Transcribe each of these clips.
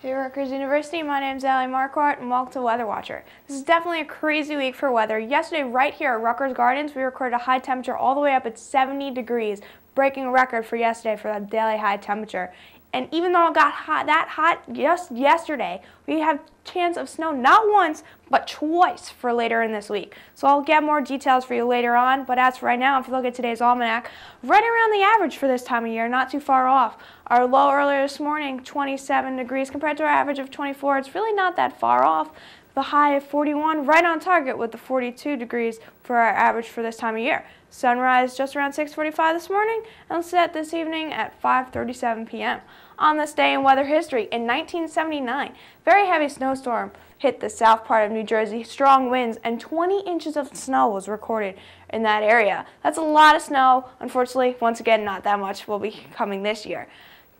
Hey Rutgers University, my name is Allie Marquardt and welcome to Weather Watcher. This is definitely a crazy week for weather. Yesterday, right here at Rutgers Gardens, we recorded a high temperature all the way up at 70 degrees, breaking a record for yesterday for that daily high temperature. And even though it got that hot just yesterday, we have chance of snow not once, but twice for later in this week. So I'll get more details for you later on, but as for right now, if you look at today's almanac, right around the average for this time of year, not too far off. Our low earlier this morning, 27 degrees compared to our average of 24. It's really not that far off. The high of 41, right on target with the 42 degrees for our average for this time of year. Sunrise just around 6:45 this morning and set this evening at 5:37 p.m. On this day in weather history, in 1979, very heavy snowstorm hit the south part of New Jersey. Strong winds and 20 inches of snow was recorded in that area. That's a lot of snow. Unfortunately, once again, not that much will be coming this year.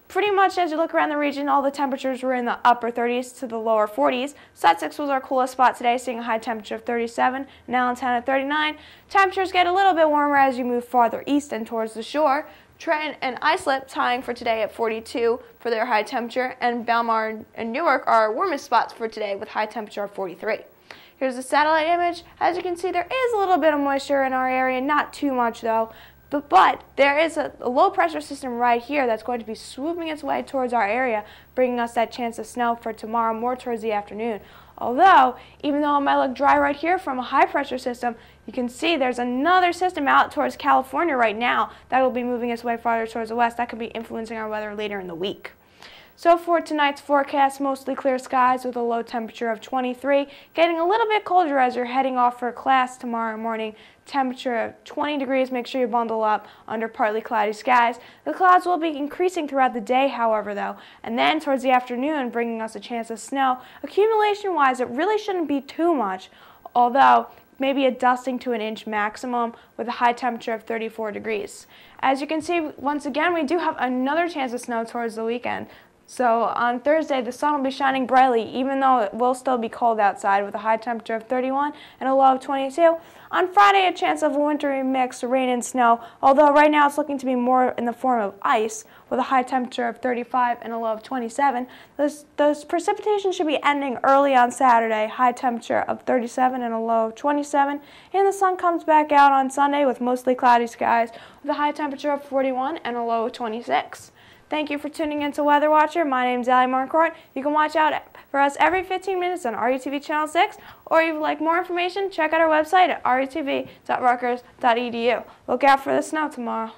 Pretty much as you look around the region, all the temperatures were in the upper 30s to the lower 40s. Sussex was our coolest spot today, seeing a high temperature of 37, and Allentown at 39. Temperatures get a little bit warmer as you move farther east and towards the shore. Trenton and Islip tying for today at 42 for their high temperature, and Belmar and Newark are our warmest spots for today with high temperature of 43. Here's a satellite image. As you can see, there is a little bit of moisture in our area, not too much though. But there is a low pressure system right here that's going to be swooping its way towards our area, bringing us that chance of snow for tomorrow, more towards the afternoon. Although, even though it might look dry right here from a high pressure system, you can see there's another system out towards California right now that will be moving its way farther towards the west. That could be influencing our weather later in the week. So for tonight's forecast, mostly clear skies with a low temperature of 23. Getting a little bit colder as you're heading off for class tomorrow morning. Temperature of 20 degrees. Make sure you bundle up under partly cloudy skies. The clouds will be increasing throughout the day, however, though. And then towards the afternoon, bringing us a chance of snow. Accumulation-wise, it really shouldn't be too much, although maybe a dusting to an inch maximum with a high temperature of 34 degrees. As you can see, once again, we do have another chance of snow towards the weekend. So on Thursday, the sun will be shining brightly, even though it will still be cold outside with a high temperature of 31 and a low of 22. On Friday, a chance of a wintry mix, rain and snow, although right now it's looking to be more in the form of ice with a high temperature of 35 and a low of 27. Those precipitation should be ending early on Saturday, high temperature of 37 and a low of 27. And the sun comes back out on Sunday with mostly cloudy skies with a high temperature of 41 and a low of 26. Thank you for tuning in to Weather Watcher. My name is Allie Marquardt. You can watch out for us every 15 minutes on RUTV Channel 6, or if you'd like more information, check out our website at rutv.rutgers.edu. Look out for the snow tomorrow.